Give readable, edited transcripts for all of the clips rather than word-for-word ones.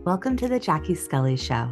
Welcome to the Jackie Scully Show.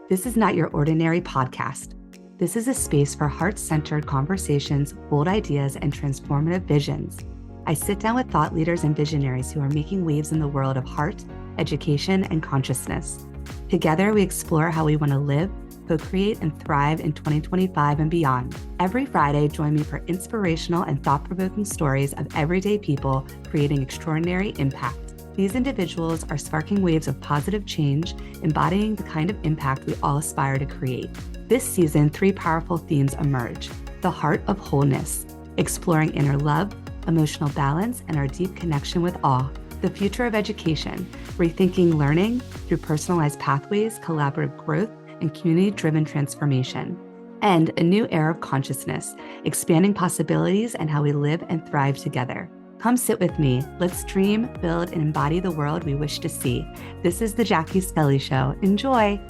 This is not your ordinary podcast. This is a space for heart-centered conversations, bold ideas, and transformative visions. I sit down with thought leaders and visionaries who are making waves in the world of heart, education, and consciousness. Together, we explore how we want to live, co-create, and thrive in 2025 and beyond. Every Friday, join me for inspirational and thought-provoking stories of everyday people creating extraordinary impact. These individuals are sparking waves of positive change, embodying the kind of impact we all aspire to create. This season, 3 powerful themes emerge: the heart of wholeness, exploring inner love, emotional balance, and our deep connection with awe; the future of education, rethinking learning through personalized pathways, collaborative growth, and community-driven transformation; and a new era of consciousness, expanding possibilities and how we live and thrive together. Come sit with me. Let's dream, build, and embody the world we wish to see. This is the Jackie Scully Show. Enjoy.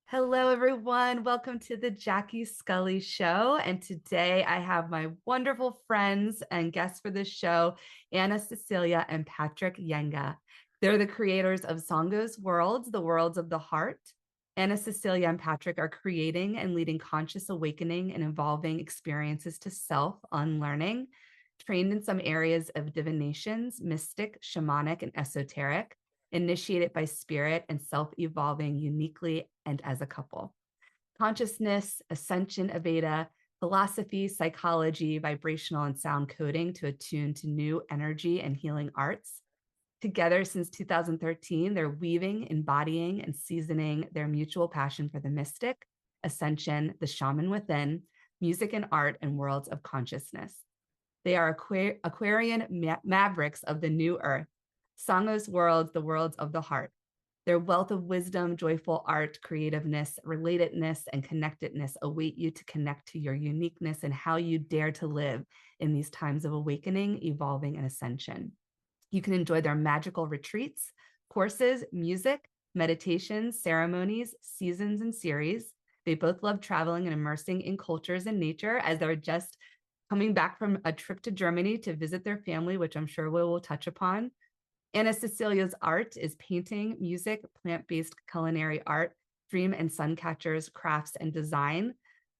Hello, everyone. Welcome to the Jackie Scully Show. And today I have my wonderful friends and guests for this show, Ana Cecilia and Patrick Yenga. They're the creators of Sonqos Worlds, the worlds of the heart. Ana Cecilia and Patrick are creating and leading conscious awakening and evolving experiences to self unlearning, trained in some areas of divinations, mystic, shamanic, and esoteric, initiated by spirit and self-evolving uniquely and as a couple. Consciousness, ascension, Aveda, philosophy, psychology, vibrational and sound coding to attune to new energy and healing arts. Together since 2013, they're weaving, embodying, and seasoning their mutual passion for the mystic, ascension, the shaman within, music and art, and worlds of consciousness. They are Aquarian mavericks of the new earth. Sonqos Worlds, the worlds of the heart. Their wealth of wisdom, joyful art, creativeness, relatedness, and connectedness await you to connect to your uniqueness and how you dare to live in these times of awakening, evolving, and ascension. You can enjoy their magical retreats, courses, music, meditations, ceremonies, seasons, and series. They both love traveling and immersing in cultures and nature, as they're just coming back from a trip to Germany to visit their family, which I'm sure we will touch upon. Ana Cecilia's art is painting, music, plant-based culinary art, dream and sun catchers, crafts, and design,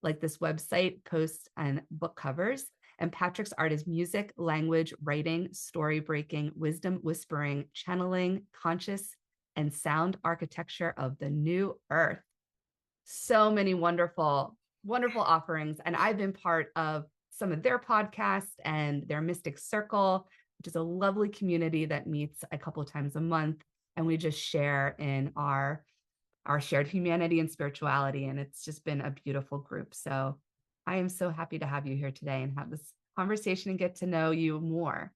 like this website, posts, and book covers. And Patrick's art is music, language, writing, story breaking, wisdom whispering, channeling, conscious, and sound architecture of the new earth. So many wonderful, wonderful offerings. And I've been part of some of their podcasts and their Mystic Circle, which is a lovely community that meets a couple of times a month. And we just share in our shared humanity and spirituality. And it's just been a beautiful group. So I am so happy to have you here today and have this conversation and get to know you more.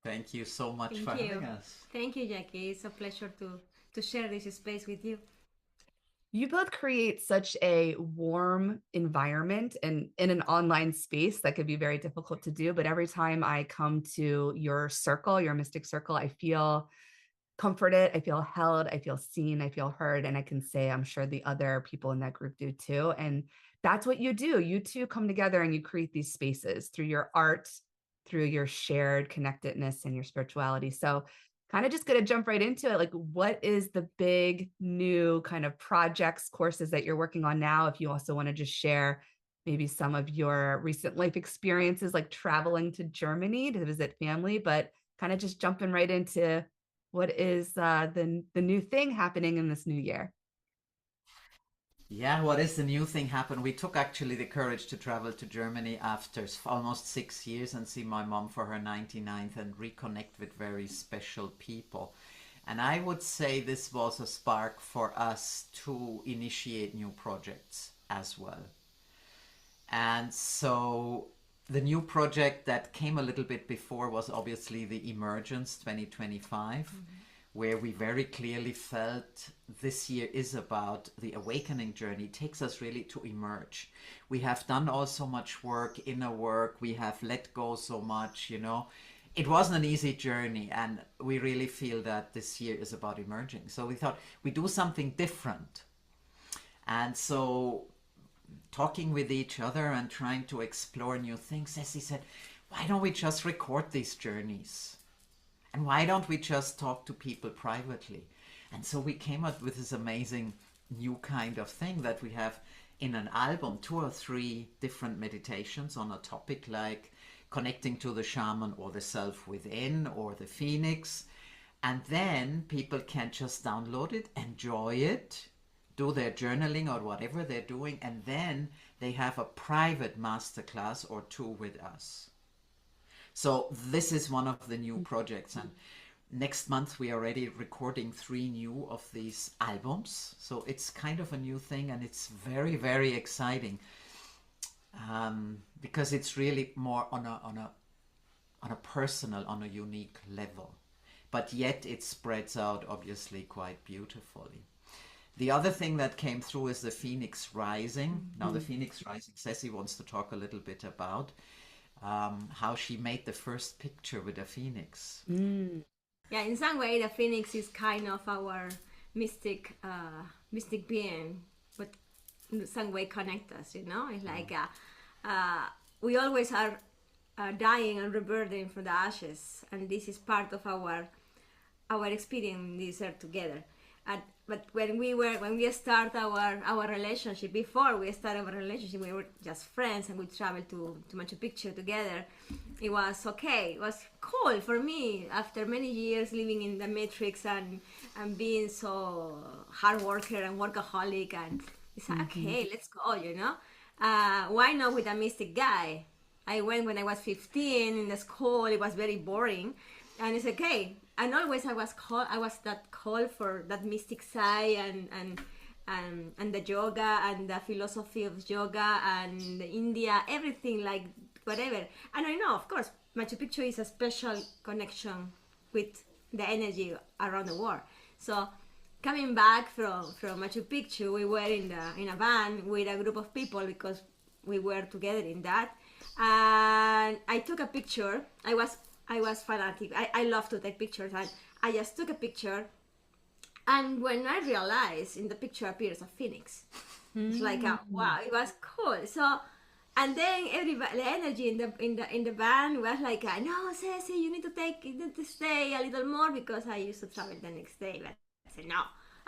Thank you so much for having us. Thank you, Jackie. It's a pleasure to share this space with you. You both create such a warm environment and in an online space that could be very difficult to do. But every time I come to your circle, your mystic circle, I feel comforted, I feel held, I feel seen, I feel heard. And I can say, I'm sure the other people in that group do too. And that's what you do. You two come together and you create these spaces through your art, through your shared connectedness and your spirituality. So kind of just going to jump right into it. Like, what is the big new kind of projects, courses that you're working on now? If you also want to just share maybe some of your recent life experiences, like traveling to Germany to visit family, but kind of just jumping right into what is the new thing happening in this new year? Yeah, what is the new thing happen? We took actually the courage to travel to Germany after almost 6 years and see my mom for her 99th and reconnect with very special people. And I would say this was a spark for us to initiate new projects as well. And so the new project that came a little bit before was obviously the Emergence 2025. Where we very clearly felt this year is about the awakening journey. It takes us really to emerge. We have done all so much work, inner work. We have let go so much, It wasn't an easy journey, and we really feel that this year is about emerging. So we thought we do something different. And so talking with each other and trying to explore new things, Ceci said, why don't we just record these journeys? And why don't we just talk to people privately? And so we came up with this amazing new kind of thing that we have in an album, 2 or 3 different meditations on a topic like connecting to the shaman or the self within or the phoenix. And then people can just download it, enjoy it, do their journaling or whatever they're doing, and then they have a private masterclass or 2 with us. So this is one of the new projects, and next month we are already recording 3 new of these albums. So it's kind of a new thing, and it's very, very exciting, because it's really more on a personal, on a unique level, but yet it spreads out obviously quite beautifully. The other thing that came through is the Phoenix Rising. Now the Phoenix Rising, Ceci wants to talk a little bit about how she made the first picture with a phoenix. Yeah, in some way, the phoenix is kind of our mystic being, but in some way connect us. It's like we always are dying and rebirthing from the ashes, and this is part of our experience in this earth together. But when we start our relationship, before we start our relationship, we were just friends and we traveled to Machu Picchu together. It was okay. It was cool for me after many years living in the matrix and being so hard worker and workaholic, and it's like, okay, let's go, why not with a mystic guy? I went when I was 15 in the school. It was very boring, and it's okay. And always I was that call for that mystic side and the yoga and the philosophy of yoga and India, everything, like whatever. And I know, of course, Machu Picchu is a special connection with the energy around the world. So coming back from Machu Picchu, we were in a van with a group of people because we were together in that. And I took a picture. I was fanatic. I love to take pictures, and I just took a picture. And when I realized in the picture appears a phoenix, it's like, wow, it was cool. So, and then everybody, the energy in the band was like, no, Ceci, you need to stay a little more, because I used to travel the next day. But I said, no,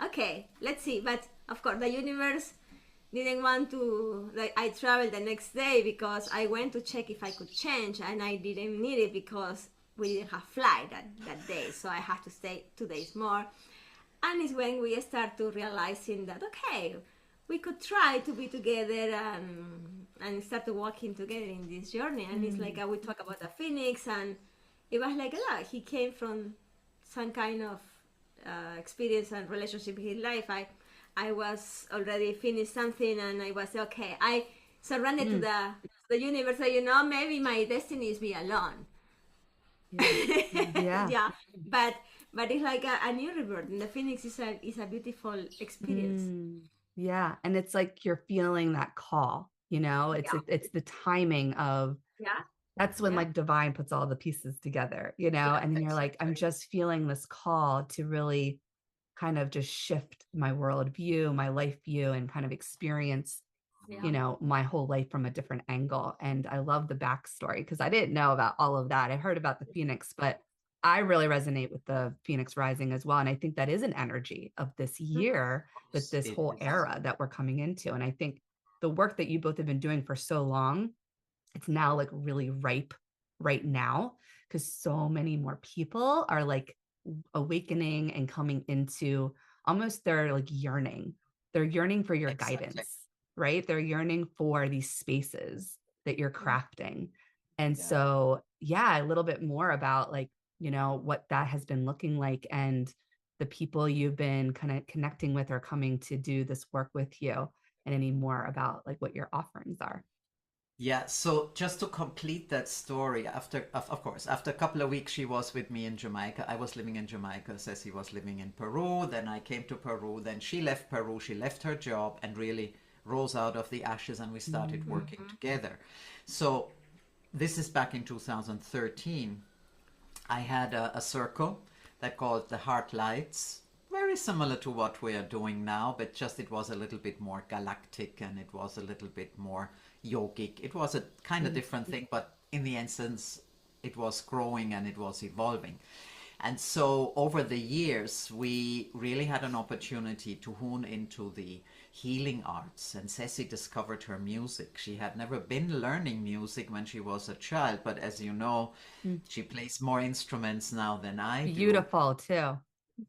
okay, let's see. But of course, the universe didn't want to, like, I traveled the next day because I went to check if I could change, and I didn't need it because we didn't have flight that day, so I had to stay 2 days more. And it's when we start to realizing that, okay, we could try to be together and start walking together in this journey. And it's like we talk about the phoenix, and it was like, he came from some kind of experience and relationship in his life. I was already finished something, and I was okay. I surrendered to the universe. So, maybe my destiny is be alone. Yeah. Yeah, but it's like a new rebirth, and the phoenix is a beautiful experience. Yeah, and it's like you're feeling that call. It's the timing of, Yeah, that's when yeah, like divine puts all the pieces together, yeah, and then you're like, I'm just feeling this call to really kind of just shift my worldview, my life view, and kind of experience, yeah. my whole life from a different angle. And I love the backstory, because I didn't know about all of that. I heard about the Phoenix, but I really resonate with the Phoenix Rising as well. And I think that is an energy of this year, with this It whole is. era that we're coming into. And I think the work that you both have been doing for so long, it's now like really ripe right now, because so many more people are like awakening and coming into almost their like yearning. They're yearning for your Exactly. guidance, right? They're yearning for these spaces that you're crafting. And Yeah. so, yeah, a little bit more about like, what that has been looking like, and the people you've been kind of connecting with or coming to do this work with you, and any more about like what your offerings are. Yeah, so just to complete that story, of course, after a couple of weeks, she was with me in Jamaica. I was living in Jamaica, Ceci was living in Peru. Then I came to Peru. Then she left Peru. She left her job and really rose out of the ashes, and we started working together. So this is back in 2013. I had a circle that called the Heart Lights, very similar to what we are doing now, but just it was a little bit more galactic, and it was a little bit more yogic. It was a kind of different thing, but in the essence, it was growing and it was evolving. And so over the years, we really had an opportunity to hone into the healing arts. And Ceci discovered her music. She had never been learning music when she was a child, but as you know, she plays more instruments now than I do. Beautiful too.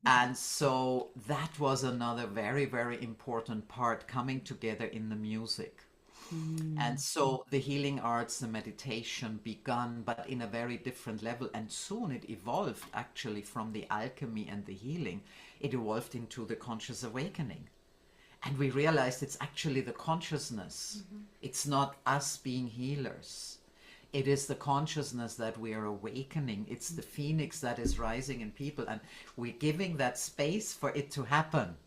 And so that was another very, very important part, coming together in the music. And so the healing arts, the meditation began, but in a very different level. And soon it evolved actually from the alchemy and the healing. It evolved into the conscious awakening. And we realized it's actually the consciousness. It's not us being healers. It is the consciousness that we are awakening. It's the phoenix that is rising in people. And we're giving that space for it to happen.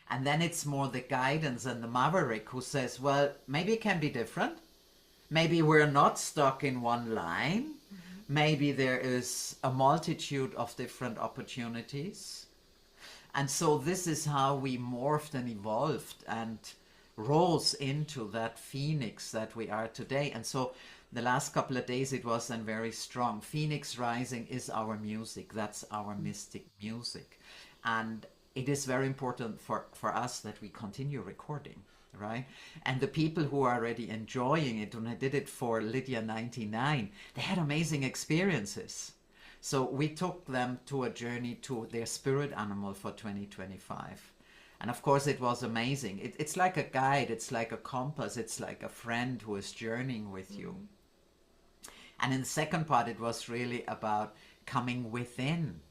And then it's more the guidance and the maverick who says, well, maybe it can be different. Maybe we're not stuck in one line. Maybe there is a multitude of different opportunities. And so this is how we morphed and evolved and rose into that phoenix that we are today. And so the last couple of days, it was then very strong. Phoenix rising is our music. That's our mystic music. And it is very important for us that we continue recording, right? And the people who are already enjoying it, when I did it for Lydia 99, they had amazing experiences. So we took them to a journey to their spirit animal for 2025. And of course, it was amazing. It's like a guide, it's like a compass, it's like a friend who is journeying with you. And in the second part, it was really about coming within.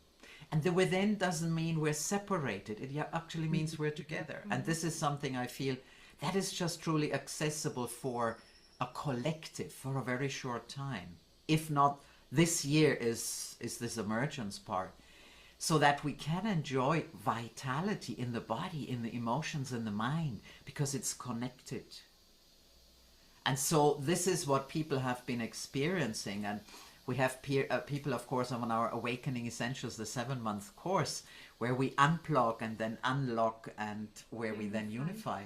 And the within doesn't mean we're separated. It actually means we're together. And this is something I feel that is just truly accessible for a collective for a very short time. If not, this year is this emergence part. So that we can enjoy vitality in the body, in the emotions, in the mind, because it's connected. And so this is what people have been experiencing. And we have people, of course, on our Awakening Essentials, the 7-month course, where we unplug and then unlock, and where we then unify.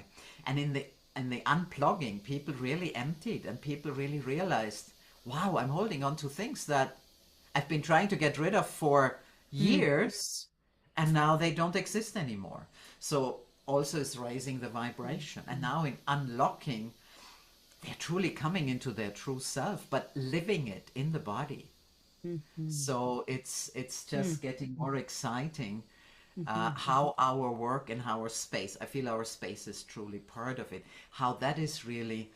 And in the unplugging, people really emptied, and people really realized, wow, I'm holding on to things that I've been trying to get rid of for years, and now they don't exist anymore. So also it's raising the vibration. And now in unlocking, they're truly coming into their true self, but living it in the body. So it's just getting more exciting, how our work and our space, I feel our space is truly part of it, how that is really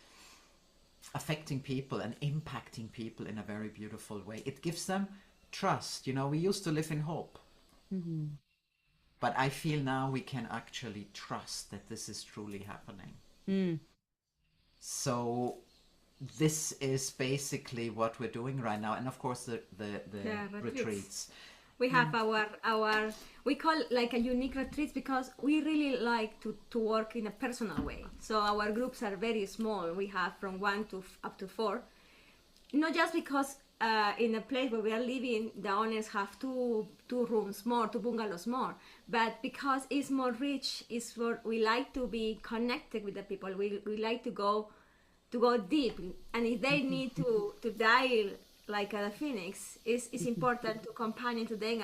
affecting people and impacting people in a very beautiful way. It gives them trust. You know, we used to live in hope. But I feel now we can actually trust that this is truly happening. So this is basically what we're doing right now. And of course the retreats. We have our we call like a unique retreats, because we really like to work in a personal way. So our groups are very small. We have from 1 to up to 4. Not just because in a place where we are living, the owners have two rooms more, 2 bungalows more, but because it's more rich, it's for, we like to be connected with the people. We like to go deep, and if they need to dial like a phoenix, it's important to companion to them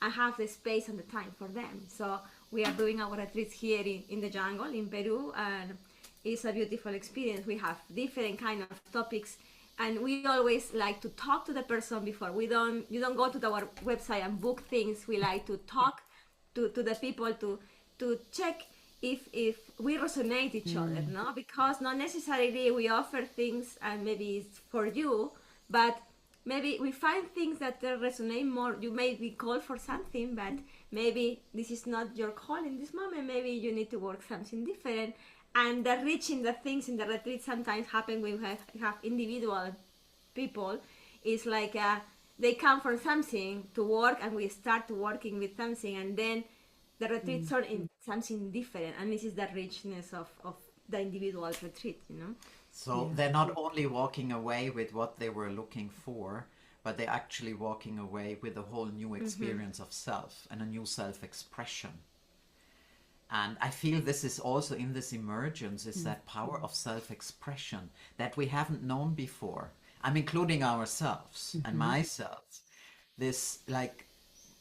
and have the space and the time for them. So we are doing our retreats here in the jungle in Peru, and it's a beautiful experience. We have different kind of topics, and we always like to talk to the person before. You don't go to our website and book things. We like to talk to the people to check if we resonate each other, no? Because not necessarily we offer things and maybe it's for you, but maybe we find things that resonate more. You may be called for something, but maybe this is not your call in this moment. Maybe you need to work something different. And the reaching the things in the retreat sometimes happen when we have individual people. It's like they come for something to work, and we start working with something, and then the retreat turn in something different. And this is the richness of the individual retreat, you know. So they're not only walking away with what they were looking for, but they're actually walking away with a whole new experience of self and a new self-expression. And I feel this is also in this emergence, is that power of self-expression that we haven't known before. I'm including ourselves and myself. this like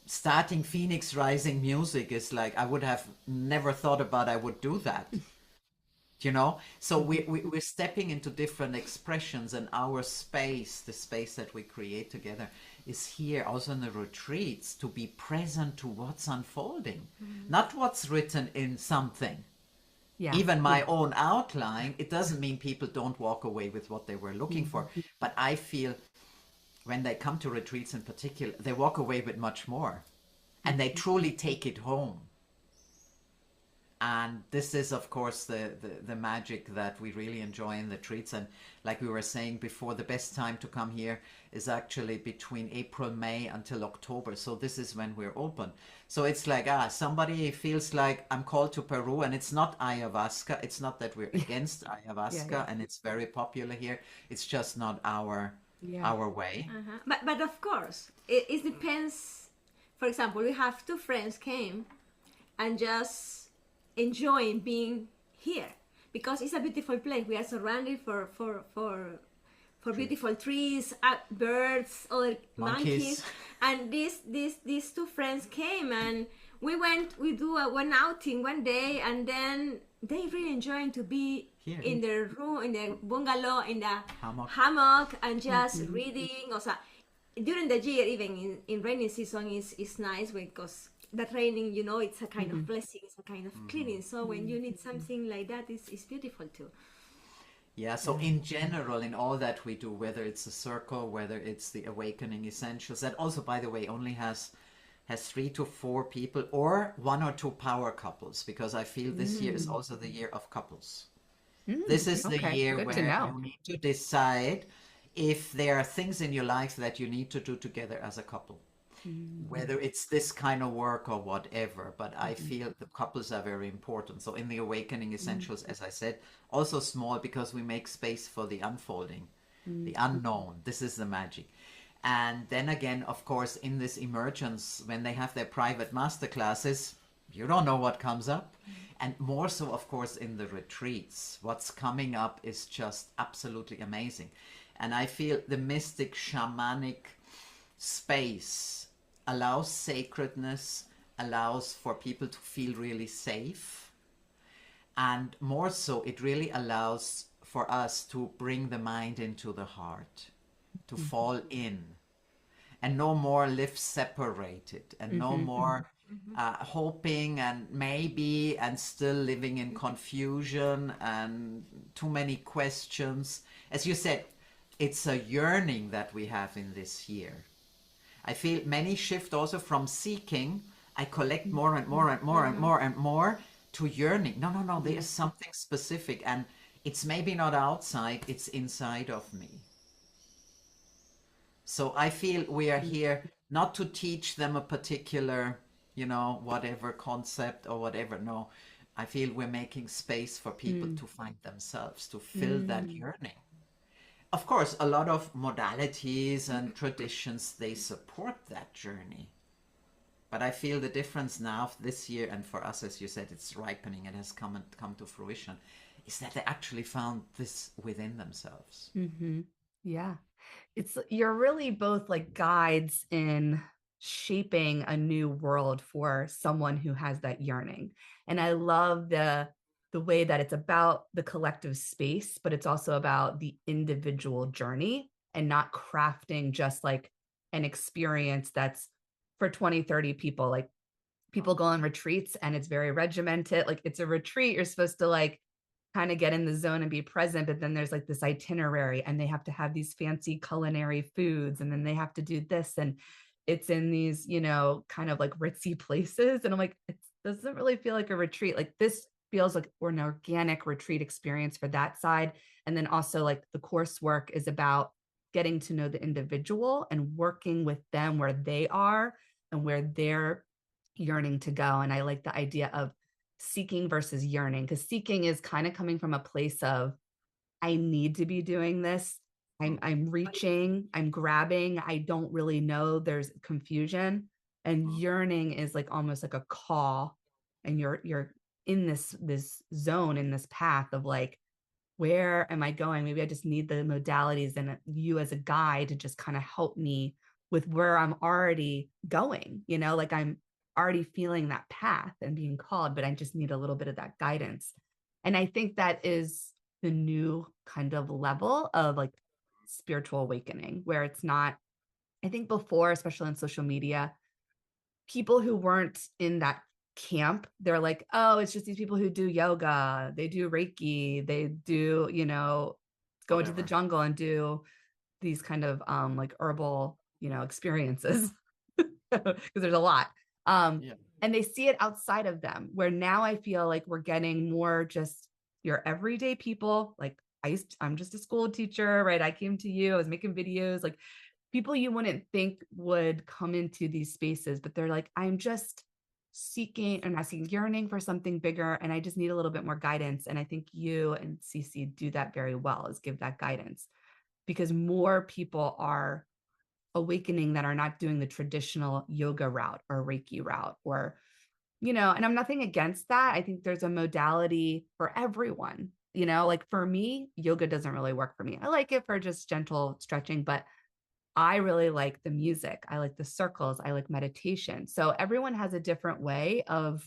starting Phoenix Rising music is like, I would have never thought about I would do that. You know, so we're stepping into different expressions, and our space, the space that we create together, is here also in the retreats to be present to what's unfolding, not what's written in something. Yeah. Even my own outline, it doesn't mean people don't walk away with what they were looking for, but I feel when they come to retreats in particular, they walk away with much more, and they truly take it home. And this is, of course, the magic that we really enjoy in the retreats. And like we were saying before, the best time to come here is actually between April, May until October. So this is when we're open. So it's like, somebody feels like I'm called to Peru, and it's not ayahuasca. It's not that we're against ayahuasca, and it's very popular here. It's just not our way. But of course, it depends. For example, we have two friends came and just enjoying being here because it's a beautiful place. We are surrounded for beautiful trees, birds, other monkeys. And these two friends came, and we do one outing one day, and then they really enjoying to be here in their room, in their bungalow, in the hammock, and just reading. Also, during the year, even in rainy season, is nice because that raining, you know, it's a kind of blessing, it's a kind of cleaning. So when you need something like that, it's beautiful too. Yeah, so in general, in all that we do, whether it's a circle, whether it's the Awakening Essentials, that also, by the way, only has 3 to 4 people or 1 or 2 power couples, because I feel this year is also the year of couples. This is the year where you need to decide if there are things in your life that you need to do together as a couple. Whether it's this kind of work or whatever, but I feel the couples are very important. So in the Awakening Essentials, as I said, also small because we make space for the unfolding, the unknown. This is the magic. And then again, of course, in this emergence, when they have their private master classes, you don't know what comes up. And more so, of course, in the retreats, what's coming up is just absolutely amazing. And I feel the mystic shamanic space allows sacredness, allows for people to feel really safe. And more so, it really allows for us to bring the mind into the heart, to fall in, and no more live separated, and no more hoping and maybe, and still living in confusion and too many questions. As you said, it's a yearning that we have in this year. I feel many shift also from seeking, I collect more and more and more and more and more, to yearning. No, there's something specific, and it's maybe not outside, it's inside of me. So I feel we are here not to teach them a particular, you know, whatever concept or whatever. No, I feel we're making space for people to find themselves, to fill that yearning. Of course, a lot of modalities and traditions, they support that journey. But I feel the difference now this year, and for us, as you said, it's ripening, it has come to fruition, is that they actually found this within themselves. Yeah. You're really both like guides in shaping a new world for someone who has that yearning. And I love the way that it's about the collective space, but it's also about the individual journey, and not crafting just like an experience that's for 20, 30 people. Like, people go on retreats and it's very regimented. Like, it's a retreat, you're supposed to like kind of get in the zone and be present, but then there's like this itinerary, and they have to have these fancy culinary foods, and then they have to do this, and it's in these, you know, kind of like ritzy places. And I'm like, it doesn't really feel like a retreat. Like, this feels like an organic retreat experience for that side. And then also, like, the coursework is about getting to know the individual and working with them where they are and where they're yearning to go. And I like the idea of seeking versus yearning, because seeking is kind of coming from a place of, I need to be doing this. I'm reaching, I'm grabbing, I don't really know, there's confusion. And yearning is like almost like a call, and you're in this zone, in this path of like, where am I going? Maybe I just need the modalities and you as a guide to just kind of help me with where I'm already going, like I'm already feeling that path and being called, but I just need a little bit of that guidance. And I think that is the new kind of level of like spiritual awakening, where it's not, I think before, especially on social media, people who weren't in that camp, they're like, oh, it's just these people who do yoga, they do Reiki, they do, go into the Whatever. jungle and do these kind of like herbal, experiences, because there's a lot. Yeah. And they see it outside of them, where now I feel like we're getting more just your everyday people. Like I'm just a school teacher, right? I came to you, I was making videos, like people you wouldn't think would come into these spaces, but they're like, I'm just yearning for something bigger, and I just need a little bit more guidance. And I think you and Cece do that very well, is give that guidance, because more people are awakening that are not doing the traditional yoga route or Reiki route, or, and I'm nothing against that. I think there's a modality for everyone, like for me, yoga doesn't really work for me. I like it for just gentle stretching, but I really like the music. I like the circles. I like meditation. So everyone has a different way of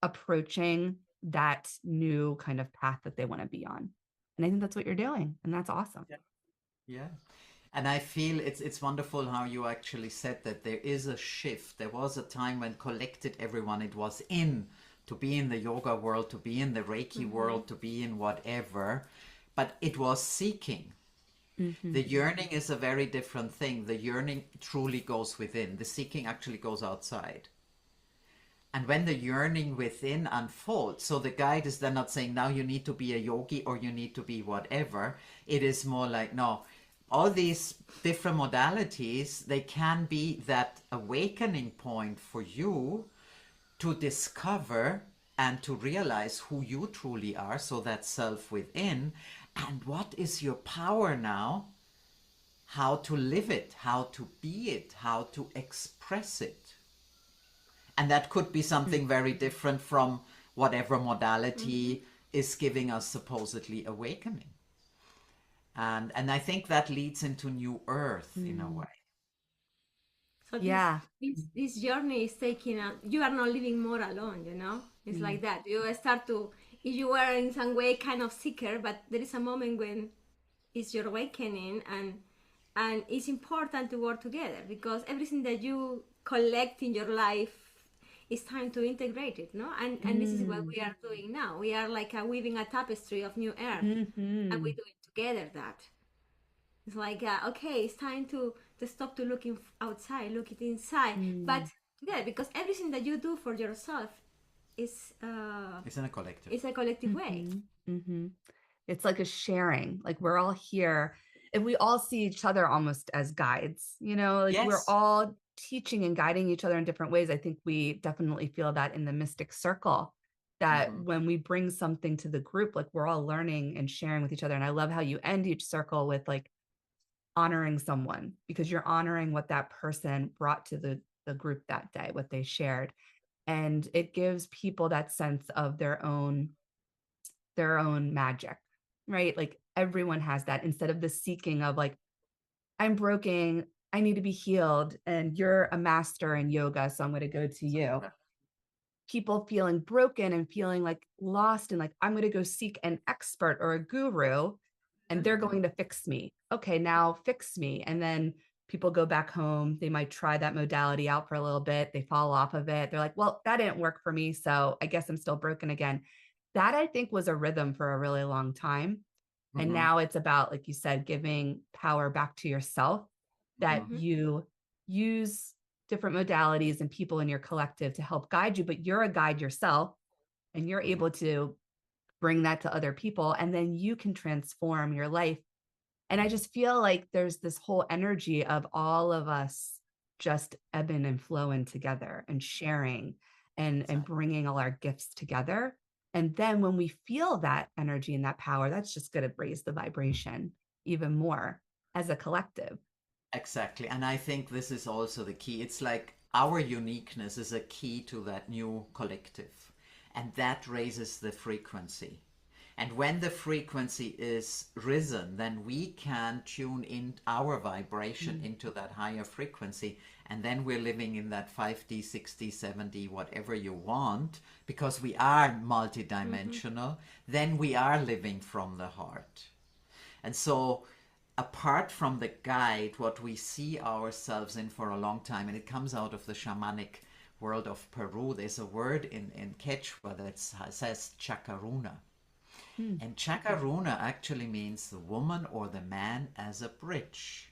approaching that new kind of path that they want to be on. And I think that's what you're doing. And that's awesome. Yeah. Yeah. And I feel it's wonderful how you actually said that there is a shift. There was a time when collected everyone, it was in to be in the yoga world, to be in the Reiki world, to be in whatever, but it was seeking. Mm-hmm. The yearning is a very different thing. The yearning truly goes within. The seeking actually goes outside. And when the yearning within unfolds, so the guide is then not saying, now you need to be a yogi or you need to be whatever. It is more like, no, all these different modalities, they can be that awakening point for you to discover and to realize who you truly are. So that self within, and what is your power now, how to live it, how to be it, how to express it. And that could be something very different from whatever modality is giving us supposedly awakening. And I think that leads into new earth in a way. So Yeah. this journey is taking you are not living more alone, It's like that. You start to, if you were in some way kind of seeker, but there is a moment when it's your awakening, and it's important to work together, because everything that you collect in your life, it's time to integrate it, no? And this is what we are doing now. We are like weaving a tapestry of new earth, and we do it together. That it's like okay, it's time to stop to looking outside, look it inside, but together, because everything that you do for yourself is It's in a collective. it's a collective way. Mm-hmm. It's like a sharing, like we're all here, and we all see each other almost as guides, like we're Yes. all teaching and guiding each other in different ways. I think we definitely feel that in the mystic circle, that when we bring something to the group, like we're all learning and sharing with each other. And I love how you end each circle with like honoring someone, because you're honoring what that person brought to the group that day, what they shared. And it gives people that sense of their own magic, right? Like everyone has that, instead of the seeking of like, I'm broken, I need to be healed, and you're a master in yoga, so I'm going to go to you. People feeling broken and feeling like lost, and like, I'm going to go seek an expert or a guru, and they're going to fix me. Okay, now fix me. And then people go back home. They might try that modality out for a little bit. They fall off of it. They're like, well, that didn't work for me, so I guess I'm still broken again. That, I think, was a rhythm for a really long time. And now it's about, like you said, giving power back to yourself, that you use different modalities and people in your collective to help guide you, but you're a guide yourself, and you're able to bring that to other people, and then you can transform your life. And I just feel like there's this whole energy of all of us just ebbing and flowing together and sharing and bringing all our gifts together. And then when we feel that energy and that power, that's just going to raise the vibration even more as a collective. Exactly. And I think this is also the key. It's like our uniqueness is a key to that new collective. And that raises the frequency. And when the frequency is risen, then we can tune in our vibration into that higher frequency. And then we're living in that 5D, 6D, 7D, whatever you want, because we are multidimensional. Then we are living from the heart. And so, apart from the guide, what we see ourselves in for a long time, and it comes out of the shamanic world of Peru, there's a word in Quechua that says chakaruna. And chakaruna actually means the woman or the man as a bridge.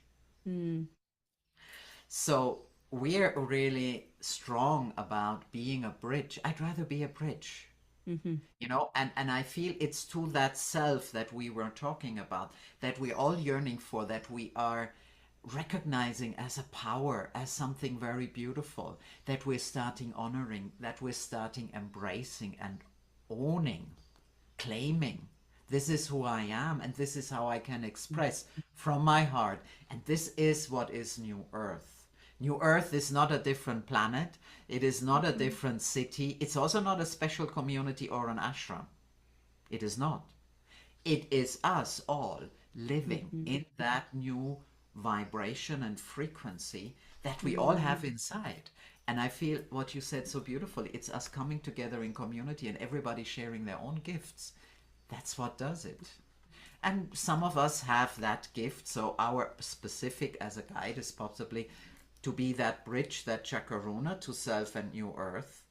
So we're really strong about being a bridge. I'd rather be a bridge. You know, and I feel it's to that self that we were talking about, that we're all yearning for, that we are recognizing as a power, as something very beautiful, that we're starting honoring, that we're starting embracing and owning, claiming. This is who I am, and this is how I can express from my heart. And this is what is New Earth. New Earth is not a different planet. It is not a different city. It's also not a special community or an ashram. It is not. It is us all living in that new vibration and frequency that we all have inside. And I feel what you said so beautifully, it's us coming together in community and everybody sharing their own gifts. That's what does it. And some of us have that gift, so our specific as a guide is possibly to be that bridge, that chakaruna to self and New Earth,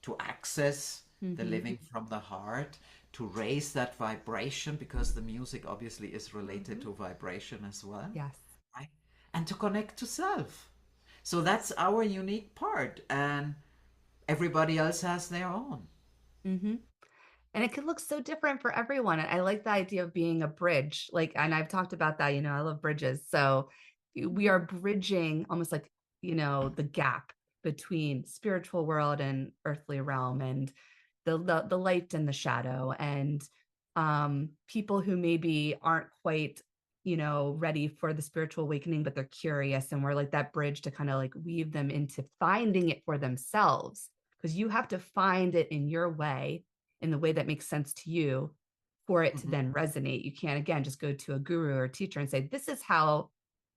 to access the living from the heart, to raise that vibration, because the music obviously is related to vibration as well. Yes. Right? And to connect to self. So that's our unique part, and everybody else has their own. And it can look so different for everyone. I like the idea of being a bridge. Like, and I've talked about that, you know, I love bridges. So we are bridging almost like, you know, the gap between spiritual world and earthly realm, and the light and the shadow, and people who maybe aren't quite, you know, ready for the spiritual awakening, but they're curious. And we're like that bridge to kind of like weave them into finding it for themselves, because you have to find it in your way, in the way that makes sense to you, for it to then resonate. You can't, again, just go to a guru or a teacher and say, this is how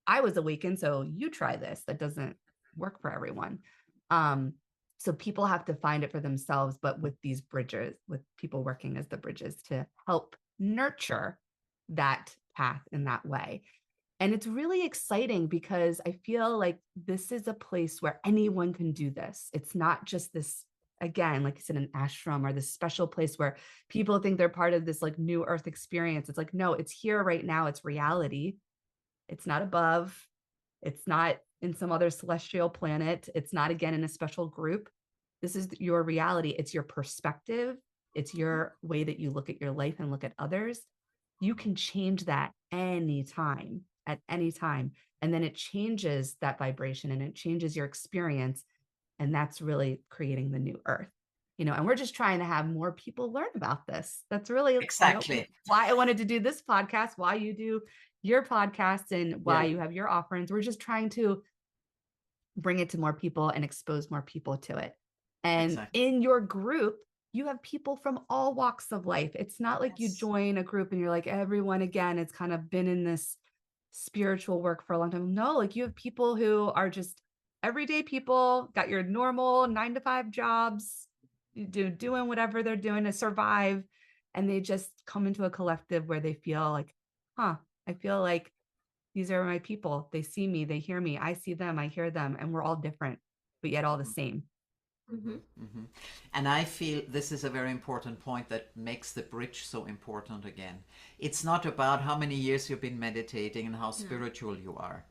I was awakened, so you try this. That doesn't work for everyone. So people have to find it for themselves, but with these bridges, with people working as the bridges to help nurture that path in that way. And it's really exciting because I feel like this is a place where anyone can do this. It's not just this, again, like you said, an ashram or this special place where people think they're part of this like new earth experience. It's like, no, it's here right now. It's reality. It's not above. It's not in some other celestial planet. It's not, again, in a special group. This is your reality. It's your perspective. It's your way that you look at your life and look at others. You can change that anytime, at any time. And then it changes that vibration and it changes your experience. And that's really creating the new earth, you know, and we're just trying to have more people learn about this. That's really Exactly, you know, why I wanted to do this podcast, why you do your podcast, and why you have your offerings. We're just trying to bring it to more people and expose more people to it. And in your group, you have people from all walks of life. It's not like you join a group and you're like, everyone, again, it's kind of been in this spiritual work for a long time. No, like you have people who are just everyday people, got your normal 9-to-5 jobs, doing whatever they're doing to survive. And they just come into a collective where they feel like, I feel like these are my people. They see me, they hear me, I see them, I hear them, and we're all different, but yet all the same. And I feel this is a very important point that makes the bridge so important again. It's not about how many years you've been meditating and how spiritual you are.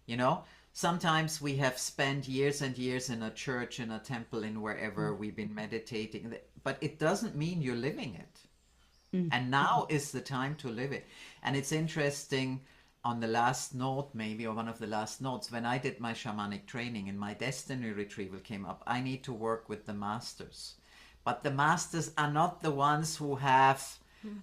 You know, sometimes we have spent years and years in a church, in a temple, in wherever we've been meditating, but it doesn't mean you're living it. And now is the time to live it. And it's interesting, on the last note, maybe, or one of the last notes, when I did my shamanic training and my destiny retrieval came up, I need to work with the masters. But the masters are not the ones who have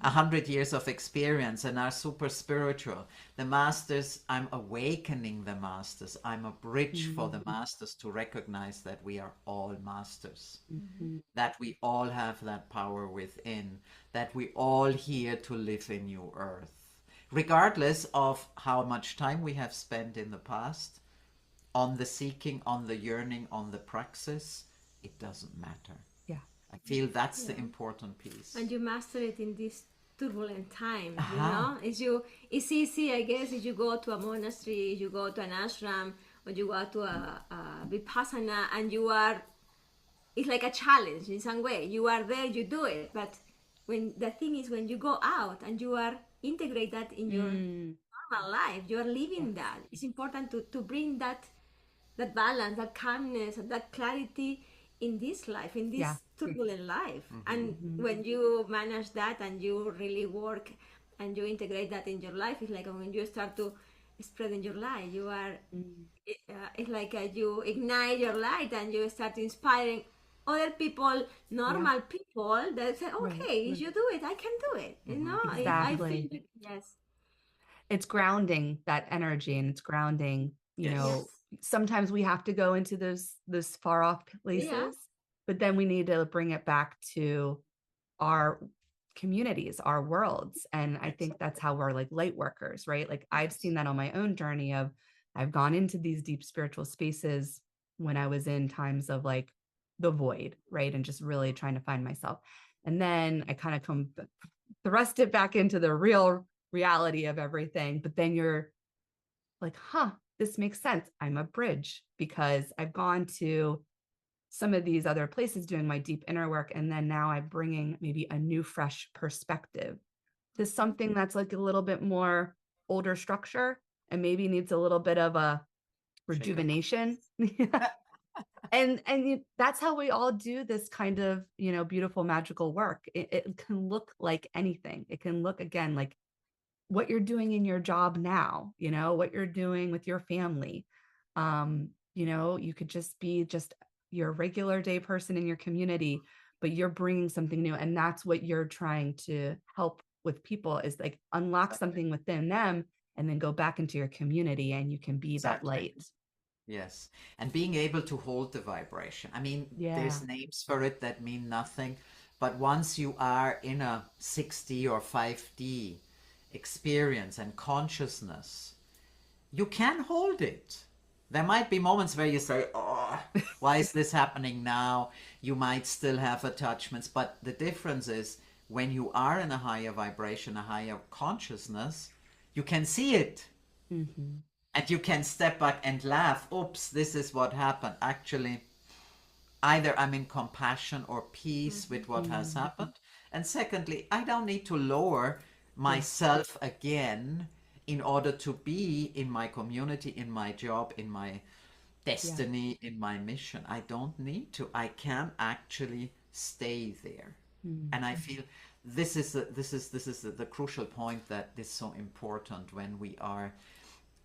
100 years of experience and are super spiritual. The masters, I'm awakening the masters. I'm a bridge for the masters to recognize that we are all masters, that we all have that power within, that we all here to live in new earth, regardless of how much time we have spent in the past on the seeking, on the yearning, on the praxis. It doesn't matter. Yeah. I feel that's the important piece. And you master it in this turbulent time, you know? It's easy, I guess, if you go to a monastery, you go to an ashram, or you go to a vipassana, and it's like a challenge in some way. You are there, you do it, but when the thing is, when you go out and you are integrate that in your normal life, you are living that. It's important to bring that balance, that calmness, that clarity in this life, in this turbulent life. And when you manage that and you really work and you integrate that in your life, it's like when you start to spread in your light, you are it's like you ignite your light and you start inspiring other people, normal people, that say, okay, if you do it, I can do it, you know. Exactly. I feel, yes, it's grounding that energy, and it's grounding, you know, sometimes we have to go into those far off places, but then we need to bring it back to our communities, our worlds. And I think that's how we're like light workers, right? Like I've seen that on my own journey of I've gone into these deep spiritual spaces when I was in times of like the void, right? And just really trying to find myself. And then I kind of thrust it back into the real reality of everything. But then you're like, this makes sense. I'm a bridge because I've gone to some of these other places doing my deep inner work. And then now I'm bringing maybe a new, fresh perspective to something that's like a little bit more older structure and maybe needs a little bit of a rejuvenation. And that's how we all do this kind of, you know, beautiful, magical work. It can look like anything. It can look, again, like what you're doing in your job now, you know, what you're doing with your family. You know, you could just be your regular day person in your community, but you're bringing something new. And that's what you're trying to help with people, is like unlock something within them and then go back into your community and you can be that light. Yes. And being able to hold the vibration. I mean, there's names for it that mean nothing, but once you are in a 6D or 5D experience and consciousness, you can hold it. There might be moments where you say, oh, why is this happening now? You might still have attachments, but the difference is when you are in a higher vibration, a higher consciousness, you can see it. And you can step back and laugh. Oops, this is what happened. Actually, either I'm in compassion or peace with what has happened. And secondly, I don't need to lower myself again in order to be in my community, in my job, in my destiny, in my mission. I don't need to. I can actually stay there. And I feel this is the crucial point that is so important when we are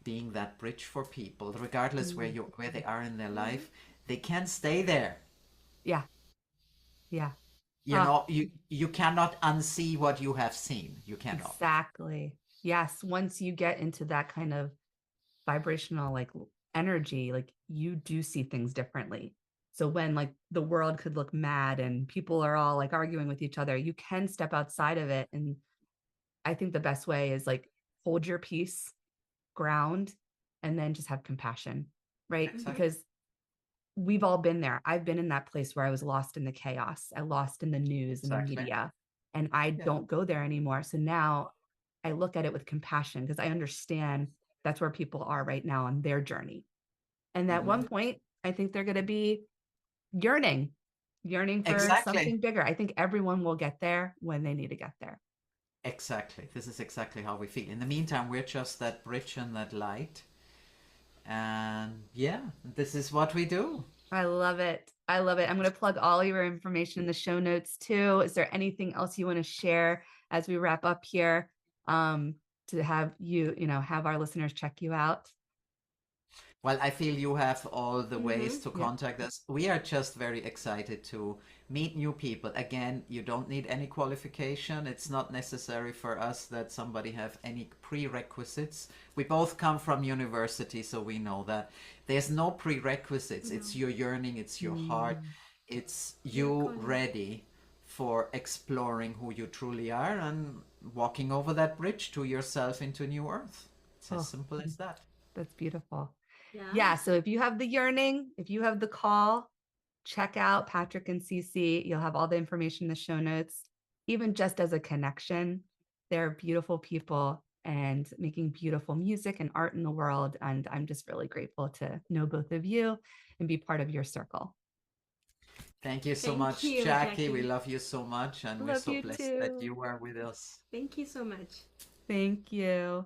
being that bridge for people, regardless where they are in their life. They can stay there. You know, you cannot unsee what you have seen. You cannot. Exactly. Yes. Once you get into that kind of vibrational like energy, like you do see things differently. So when like the world could look mad and people are all like arguing with each other, you can step outside of it. And I think the best way is like hold your peace, ground, and then just have compassion, right? Exactly. Because we've all been there. I've been in that place where I was lost in the chaos. I lost in the news and the media, and I don't go there anymore. So now I look at it with compassion because I understand that's where people are right now on their journey. And at one point, I think they're going to be yearning for something bigger. I think everyone will get there when they need to get there. Exactly. This is exactly how we feel. In the meantime, we're just that bridge and that light. And this is what we do. I love it. I love it. I'm going to plug all your information in the show notes too. Is there anything else you want to share as we wrap up here, to have you know, have our listeners check you out? Well, I feel you have all the ways to Yeah. contact us. We are just very excited to meet new people. Again, you don't need any qualification. It's not necessary for us that somebody have any prerequisites. We both come from university, so we know that there's no prerequisites. No, It's your yearning, it's your heart, Mm. it's your you calling. ready for exploring who you truly are and walking over that bridge to yourself into new earth. It's as Oh, simple as that. that's beautiful. Yeah. Yeah. So if you have the yearning, if you have the call, check out Patrick and Cece. You'll have all the information in the show notes, even just as a connection. They're beautiful people and making beautiful music and art in the world. And I'm just really grateful to know both of you and be part of your circle. Thank you so Thank much, you, Jackie. We Jackie. love you so much, and we're Love so you blessed that too. you are with us. Thank you so much. Thank you.